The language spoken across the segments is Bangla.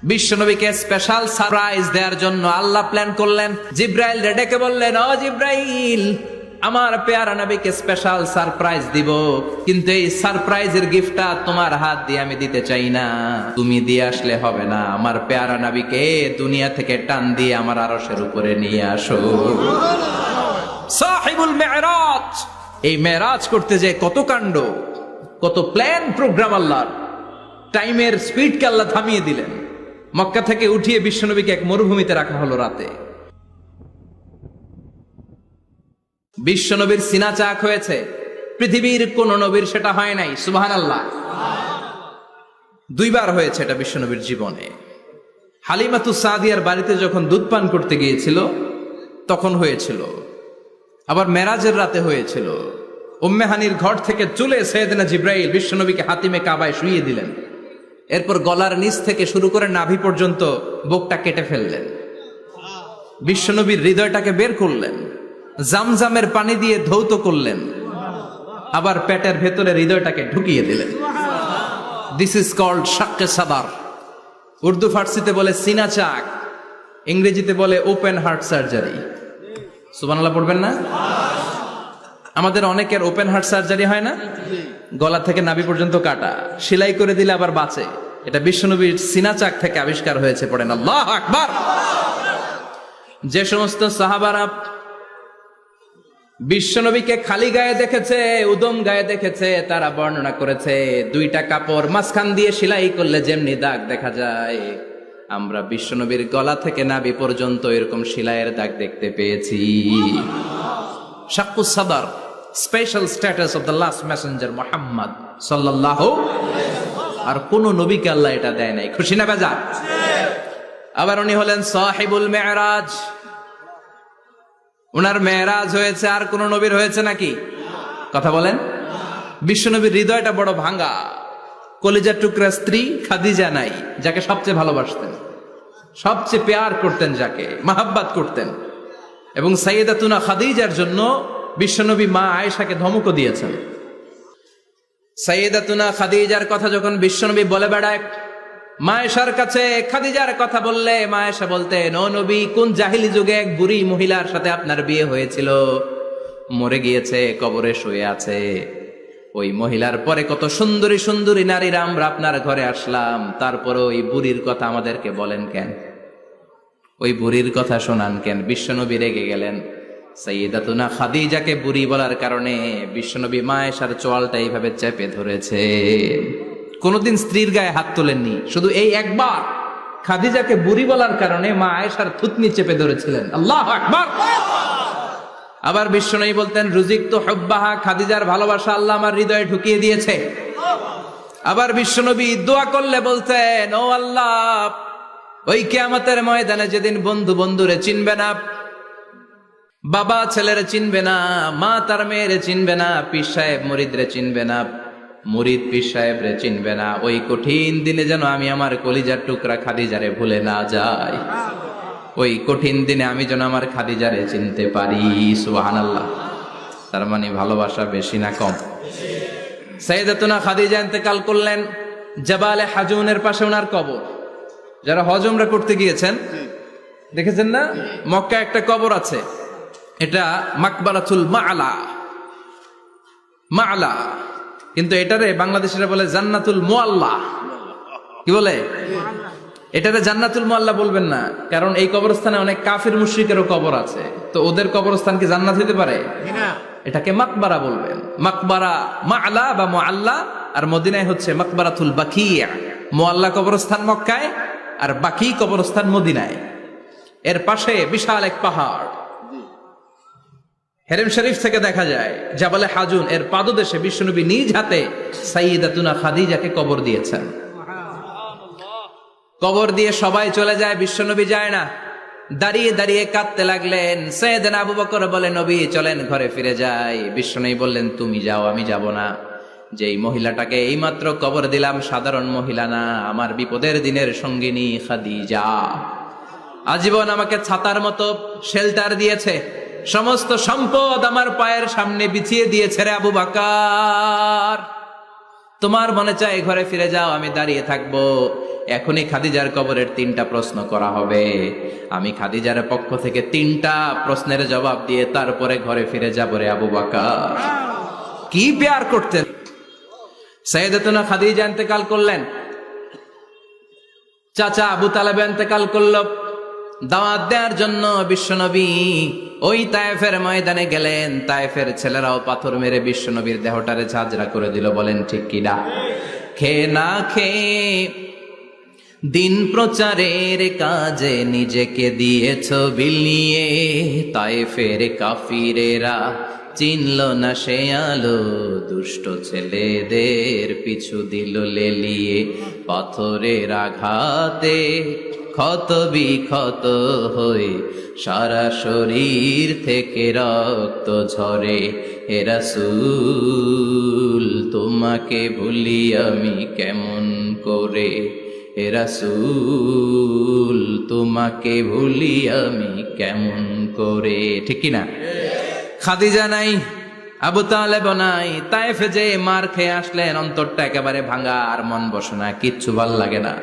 বিশ্বনবীকে স্পেশাল সারপ্রাইজ দেওয়ার জন্য আল্লাহ প্ল্যান করলেন। জিব্রাইল ডেকে বললেন, ও জিব্রাইল, আমার পেয়ারা নবীকে স্পেশাল সারপ্রাইজ দিব, কিন্তু এই সারপ্রাইজের গিফটটা তোমার হাত দিয়ে আমি দিতে চাই না, তুমি দিয়ে আসলে হবে না। আমার পেয়ারা নবীকে দুনিয়া থেকে টান দিয়ে আমার আরশের উপরে নিয়ে আসো। সাহিবুল মেরাজ, এই মেরাজ করতে যে কত কাণ্ড, কত প্ল্যান প্রোগ্রাম আল্লাহর। টাইমের স্পিডকে আল্লাহ থামিয়ে দিলেন। মক্কা থেকে উঠিয়ে বিশ্বনবীকে এক মরুভূমিতে রাখা হলো রাতে। বিশ্বনবীর সিনা চাক হয়েছে, পৃথিবীর কোন নবীর সেটা হয় নাই। সুবহানাল্লাহ। দুইবার হয়েছে এটা বিশ্বনবীর জীবনে। হালিমাতুস সাদিয়ার বাড়িতে যখন দুধ পান করতে গিয়েছিল তখন হয়েছিল, আবার মেরাজের রাতে হয়েছিল। উম্মে হানির ঘর থেকে চলে সাইয়েদনা জিব্রাইল বিশ্বনবীকে হাতিমে কাবায় শুইয়ে দিলেন। এরপর গলার নিচ থেকে শুরু করে নাভি পর্যন্ত বুকটা কেটে ফেললেন। বিশ্বনবীর হৃদয়টাকে বের করলেন, জামজামের পানি দিয়ে ধৌত করলেন, আবার পেটের ভেতরে হৃদয়টাকে ঢুকিয়ে দিলেন। দিস ইজ কল্ড শাক্কে সাদার। উর্দু ফার্সিতে বলে সিনা চাক, ইংরেজিতে বলে ওপেন হার্ট সার্জারি। সুবহানাল্লাহ পড়বেন না? আমাদের অনেকের ওপেন হার্ট সার্জারি হয় না, গলা থেকে নাভি পর্যন্ত কাটা, সেলাই করে দিলে আবার বাঁচে। এটা বিশ্বনবীর সিনা চাক থেকে আবিষ্কার হয়েছে। পড়েন আল্লাহু আকবার। যে সমস্ত সাহাবারা বিশ্বনবীকে খালি গায়ে দেখেছে, উদম গায়ে দেখেছে, তারা বর্ণনা করেছে দুইটা কাপড় মাঝখান দিয়ে সেলাই করলে যেমনি দাগ দেখা যায়, আমরা বিশ্বনবীর গলা থেকে নাভি পর্যন্ত এরকম সেলাইয়ের দাগ দেখতে পেয়েছি। শাক্কুস সাদার, special status of the last Messenger Muhammad সাল্লাল্লাহু। আর কোন নবীকে আল্লাহ এটা দেয় নাই। খুশি না বেজার? আবার উনি হলেন সাহিবুল মেরাজ। উনার মেরাজ হয়েছে, আর কোন নবীর হয়েছে নাকি? কথা বলেন। বিশ্বনবীর হৃদয়টা বড় ভাঙা। কলিজার টুকরা স্ত্রী খাদিজা নাই, যাকে সবচেয়ে ভালোবাসতেন, সবচেয়ে প্যার করতেন, যাকে মাহাব্বাত করতেন। এবং সাইয়েদাতুনা খাদিজার জন্য বিশ্বনবী মা আয়েশাকে ধমকও দিয়েছেন। সাইয়েদাতুনা খাদিজার কথা যখন বিশ্বনবী বলে বেড়ায় মা আয়েশার কাছে, খাদিজার কথা বললে মা আয়েশা বলতেন, ও নবী, কোন জাহিলি যুগে এক বুড়ি মহিলার সাথে আপনার বিয়ে হয়েছিল, মরে গিয়েছে, কবরে শুয়ে আছে। ওই মহিলার পরে কত সুন্দরী সুন্দরী নারীরা আমরা আপনার ঘরে আসলাম, তারপরে ওই বুড়ির কথা আমাদেরকে বলেন কেন? ওই বুড়ির কথা শোনান কেন? বিশ্বনবী রেগে গেলেন। সাইয়েদাতুনা খাদিজাকে বুড়ি বলার কারণে বিশ্বনবী মা আয়েশার চোয়ালটা এইভাবে চেপে ধরেছে। কোনদিন স্ত্রীর গায়ে হাত তোলেননি, শুধু এই একবার খাদিজাকে বুড়ি বলার কারণে মা আয়েশার থুতনি চেপে ধরেছিলেন। আল্লাহু আকবার। আবার বিশ্বনবী বলতেন, রুজিকতু হুব্বাহা, খাদিজার ভালোবাসা আল্লাহ আমার হৃদয়ে ঢুকিয়ে দিয়েছে। আবার বিশ্বনবী দোয়া করলে বলতেন, ও আল্লাহ, ওই কিয়ামতের ময়দানে যেদিন বন্ধু বন্ধুরে চিনবে না, বাবা ছেলেরে চিনবে না, মা তার মেয়েরে চিনবে না, পীর সাহেব মুরিদরে চিনবে না, মুরিদ পীর সাহেবরে চিনবে না, ওই কঠিন দিনে যেন আমি আমার কলিজার টুকরা খাদিজারে ভুলে না যাই। ওই কঠিন দিনে আমি যেন আমার খাদিজারে চিনতে পারি। সুবহানাল্লাহ। তার মানে ভালোবাসা বেশি না কম? সাইয়েদাতুনা খাদিজা ইন্তেকাল করলেন। জাবালে হাজুনের পাশে ওনার কবর। যারা হজ উমরা করতে গিয়েছেন দেখেছেন না, মক্কা একটা কবর আছে, এটা মাকবারাতুল মা'লা। মা'লা, কিন্তু এটারে বাংলাদেশিরা বলে জান্নাতুল মুআল্লা। কি বলে? এটারে জান্নাতুল মুআল্লা বলবেন না, কারণ এই কবরস্থানে অনেক কাফির মুশরিকেরও কবর আছে, তো ওদের কবরস্থান কি জান্নাত হতে পারে? এটাকে মাকবারা বলবেন। মাকবারা মা'লা বা মুআল্লা, আর মদিনায় হচ্ছে মাকবারাতুল বাকিয়া। মুআল্লা কবরস্থান মক্কায়, আর বাকি কবরস্থান মদিনায়। এর পাশে বিশাল এক পাহাড়, হেরেম শরীফ থেকে দেখা যায় জাবালে হাজুন, এর পাদদেশে বিশ্বনবী নিজ হাতে সাইয়েদাতুনা খাদিজাকে কবর দিয়েছেন। কবর দিয়ে সবাই চলে যায়, বিশ্বনবী যায় না। দাঁড়িয়ে দাঁড়িয়ে কাঁদতে লাগলেন। সাইয়েদনা আবু বকর বলে, নবী চলেন ঘরে ফিরে যাই। বিশ্বনবী বললেন, তুমি যাও, আমি যাব না। যেই মহিলাটাকে এইমাত্র কবর দিলাম সাধারণ মহিলা না, আমার বিপদের দিনের সঙ্গিনী খাদিজা। আজীবন আমাকে ছাতার মতো শেল্টার দিয়েছে, সমস্ত সম্পদ আমার পায়ের সামনে বিছিয়ে দিয়েছে রে আবু বকর। তোমার মনে চায় ঘরে ফিরে যাও, আমি দাঁড়িয়ে থাকবো। এখনই খাদিজার কবরের 3টা প্রশ্ন করা হবে। আমি খাদিজার পক্ষ থেকে 3টা প্রশ্নের জবাব দিয়ে তারপরে ঘরে ফিরে যাব রে আবু বকর। কি প্যার করতেন। সাইয়েদাতুনা খাদিজা ইন্তেকাল করলেন, চাচা আবু তালেব ইন্তেকাল করলো। দাওয়াত দেওয়ার জন্য বিশ্বনবী ওই তায়েফের ময়দানে গেলেন। তায়েফের ছেলেরাও পাথর মেরে বিশ্বনবীর দেহটারে ঝাঁঝরা করে দিল। বলেন ঠিক কিনা? খেয়ে না খেয়ে দিন প্রচারের কাজে নিজেকে দিয়েছ বিলিয়ে। তায়েফের কাফিরেরা চিনল না সে আলো, দুষ্ট ছেলেদের পিছু দিল লেলিয়ে। পাথরের আঘাতে ক্ষত বিক্ষত হয়ে সারা শরীর থেকে রক্ত ঝরে। হে রাসূল তোমাকে ভুলি আমি কেমন করে, হে রাসূল তোমাকে ভুলি আমি কেমন করে। ঠিক কিনা? খাদিজা নাই, আবু তালেব নাই। তায়েফে যে মার খেয়ে আসলেন, অন্তরটা একেবারে ভাঙা, আর মন বসে না, কিচ্ছু ভাল লাগে না।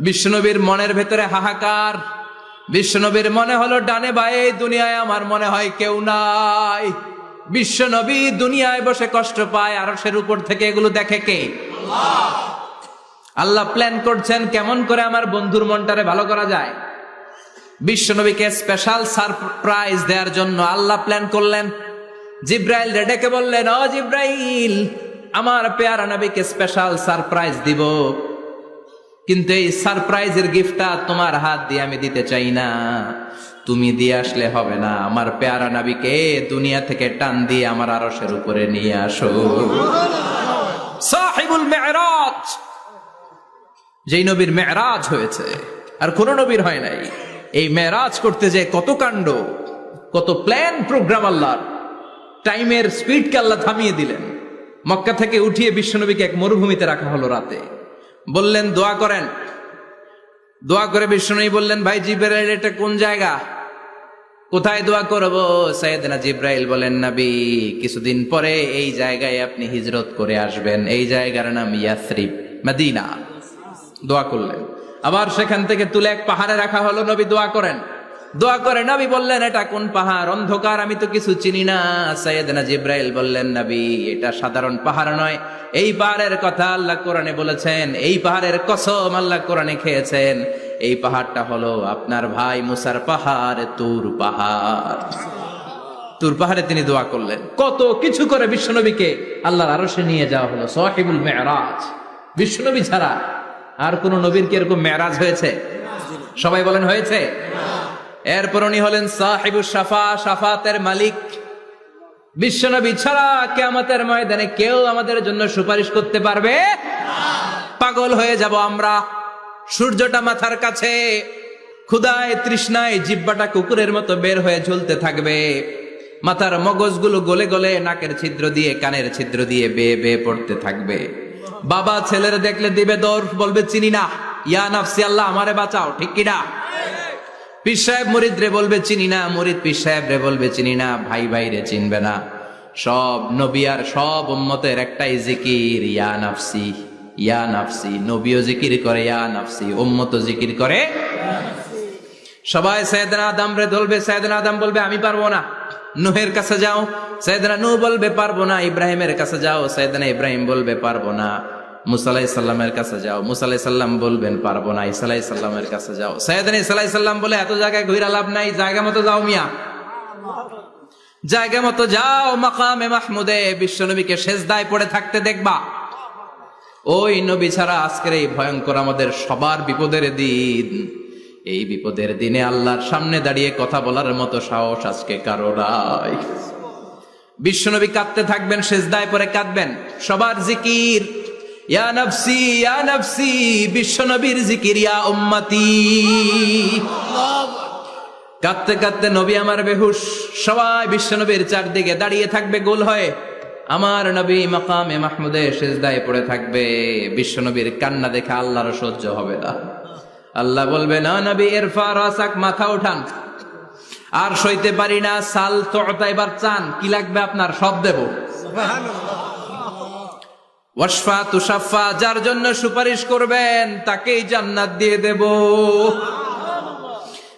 বিশ্বনবীর মনের ভেতরে হাহাকার। বিশ্বনবীর মনে হলো ডানে বায়ে দুনিয়ায় আমার মনে হয় কেউ নাই। বিশ্বনবী দুনিয়ায় বসে কষ্ট পায়, আরশের উপর থেকে এগুলো দেখে কে? আল্লাহ প্ল্যান করছেন কেমন করে আমার বন্ধুর মনটারে ভালো করা যায়। বিশ্বনবীকে স্পেশাল সারপ্রাইজ দেওয়ার জন্য আল্লাহ প্ল্যান করলেন। জিব্রাইল ডেকে বললেন, ও জিব্রাইল, আমার পেয়ারা নবীকে স্পেশাল সারপ্রাইজ দিব, কিন্তু এই সারপ্রাইজের গিফটটা তোমার হাত দিয়ে আমি দিতে চাই না, তুমি দিয়ে আসলে হবে না। আমার পেয়ারা নবীকে দুনিয়া থেকে টান দিয়ে আমার আরশের উপরে নিয়ে আসো। সাহিবুল মেরাজ, যেই নবীর মেরাজ হয়েছে আর কোন নবীর হয় নাই। এই মেরাজ করতে যে কত কাণ্ড, কত প্ল্যান প্রোগ্রাম আল্লাহর। টাইমের স্পিডকে আল্লাহ থামিয়ে দিলেন। মক্কা থেকে উঠিয়ে বিশ্বনবীকে এক মরুভূমিতে রাখা হলো রাতে। বললেন দোয়া করেন। দোয়া করে বিশ্বনবী বললেন, ভাই জিব্রাইল, এটা কোন জায়গা, কোথায় দোয়া করব? সাইয়েদনা জিব্রাইল বলেন, নবী কিছুদিন পরে এই জায়গায় আপনি হিজরত করে আসবেন, এই জায়গার নাম ইয়াসরিব, মদিনা। দোয়া করলেন। আবার সেখান থেকে তুলে এক পাহাড়ে রাখা হলো, নবী দোয়া করেন। দোয়া করে নবী বললেন, এটা কোন পাহাড়? অন্ধকার, আমি তো কিছু চিনি না। সাইয়েদনা জিব্রাইল বললেন, নবী এটা সাধারণ পাহাড় নয়, এই পাহাড়ের কথা আল্লাহ কোরআনে বলেছেন, এই পাহাড়ের কসম আল্লাহ কোরআনে খেয়েছেন। এই পাহাড়টা হলো আপনার ভাই মুসার পাহাড়, তুর পাহাড়। তুর পাহাড়ে তিনি দোয়া করলেন। কত কিছু করে বিশ্বনবীকে আল্লাহর আরশে নিয়ে যাওয়া হলো। সাহিবুল মেরাজ। বিশ্বনবী ছাড়া আর কোন নবীর কি এরকম মেরাজ হয়েছে? সবাই বলেন হয়েছে। এরপর উনি হলেন সাহিবুস শাফা, শাফাতের মালিক। বিশ্বনবী ছাড়া কিয়ামতের ময়দানে কেউ আমাদের জন্য সুপারিশ করতে পারবে না। পাগল হয়ে যাব আমরা। সূর্যটা মাথার কাছে, ক্ষুধায় তৃষ্ণায় জিহ্বাটা কুকুরের মতো বের হয়ে ঝুলতে থাকবে। মাথার মগজগুলো গলে গলে নাকের ছিদ্র দিয়ে, কানের ছিদ্র দিয়ে বেয়ে বেয়ে পড়তে থাকবে। বাবা ছেলের দেখলে দিবে দৌড়, বলবে চিনি না, ইয়া নাফসি, আল্লাহ আমারে বাঁচাও। ঠিক কিনা? পীর সাহেব মুরিদ রে বলবে চিনি না, মুরিদ পীর সাহেব রে বলবে চিনি না, ভাই ভাই রে চিনবে না। সব নবী আর সব উম্মতের একটাই জিকির, ইয়া নাফসি, ইয়া নাফসি। নবীও জিকির করে ইয়া নাফসি, উম্মতও জিকির করে। সবাই সাইয়েদনা আদম রে ধরবে, সাইয়েদনা আদম বলবে আমি পারবো না। নূহের কাছে যাও, সাইয়েদনা নূহ বলবে পারবো না। ইব্রাহিমের কাছে যাও, সাইয়েদনা ইব্রাহিম বলবে পারবো না। মুসা আলাইহিস সালামের কাছে যাও, মুসা আলাইহিস সালাম বলবেন পারবো না। ঈসা আলাইহিস সালামের কাছে যাও, সাইয়েদনা ঈসা আলাইহিস সালাম বলে এত জায়গায় ঘুরে লাভ নাই, জায়গা মতো যাও মিয়া, জায়গা মতো যাও। মাকামে মাহমুদে বিশ্বনবীকে সেজদায় পড়ে থাকতে দেখবা। ওই নবী ছাড়া আজকের এই ভয়ঙ্কর আমাদের সবার বিপদের দিন। এই বিপদের দিনে আল্লাহর সামনে দাঁড়িয়ে কথা বলার মতো সাহস আজকে কারো নাই। বিশ্বনবী কাঁদতে থাকবেন, সেজদায় পড়ে কাঁদবেন। সবার জিকির ইয়া নাফসি, ইয়া নাফসি। বিশ্বনবীর জিকির ইয়া উম্মতি। কাঁদতে কাঁদতে নবী আমার বেহুশ। সবাই বিশ্বনবীর চারদিকে দাঁড়িয়ে থাকবে গোল হয়ে। আমার নবী মাকামে মাহমুদে সেজদায় পড়ে থাকবে। বিশ্বনবীর কান্না দেখে আল্লাহর সহ্য হবে না। আল্লাহ বলবে, না নবী ইরফা রাসাক, মাথা উঠান, আর সইতে পারি না। সাল তোতা, এবার চান, কি লাগবে আপনার সব দেব। ওয়াশফা তুশাফা, যার জন্য সুপারিশ করবেন তাকেই জান্নাত দিয়ে দেব।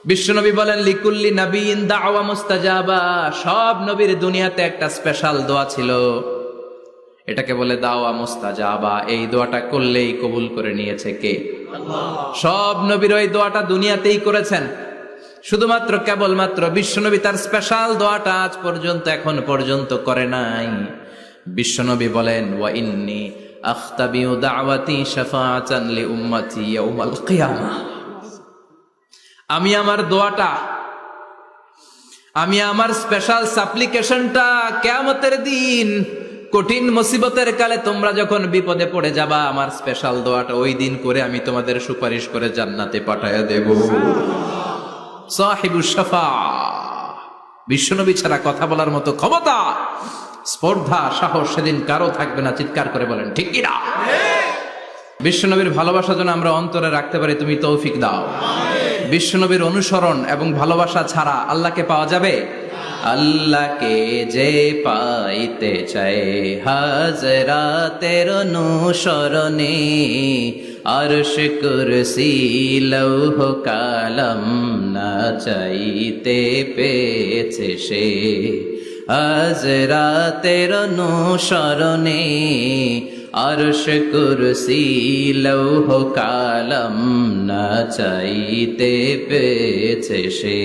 বিশ্বনবী বলেন লিকুল্লি নাবিয়িন দাওয়া মুস্তাজাবা, সব নবীর দুনিয়াতে একটা স্পেশাল দোয়া ছিল, এটাকে বলে দাওয়া মুস্তাজাবা। এই দোয়াটা করলেই কবুল করে নিয়েছে কে? আল্লাহ। সব নবীর ওই দোয়াটা দুনিয়াতেই করেছেন, শুধুমাত্র কেবলমাত্র বিশ্বনবী তার স্পেশাল দোয়াটা আজ পর্যন্ত এখন পর্যন্ত করে নাই। বিশ্বনবী বলেন ওয়া ইন্নী আখতাবিউ দাওয়াতি শাফাআতান লি উম্মতি ইয়াউমাল কিয়ামাহ, আমি আমার দোয়াটা, আমি আমার স্পেশাল সাপ্লিকেশনটা কিয়ামতের দিন কঠিন মুসিবতের কালে তোমরা যখন বিপদে পড়ে যাবা, আমার স্পেশাল দোয়াটা ওই দিন করে আমি তোমাদের সুপারিশ করে জান্নাতে পাঠায়া দেব। সাহিবুশ শাফা, বিশ্বনবী ছাড়া কথা বলার মতো ক্ষমতা, স্পর্ধা, সাহস সেদিন কারো থাকবে না। চিৎকার করে বলেন ঠিক কি না? বিশ্বনবীর ভালোবাসা যেন আমরা অন্তরে রাখতে পারি, তুমি তৌফিক দাও। বিশ্বনবীর অনুসরণ এবং ভালোবাসা ছাড়া আল্লাহকে পাওয়া যাবে? আল্লাহকে যে পাইতে চায় হাজরাতের অনুসরণে, আরশ কুরসি লৌহ কালাম না চাইতে পেয়েছে সে, হাজরাতের অনুসরণে আরশ কুরসি লৌহ কালাম না চাইতে পেয়েছে সে।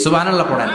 সুবহানাল্লাহ পড়েন।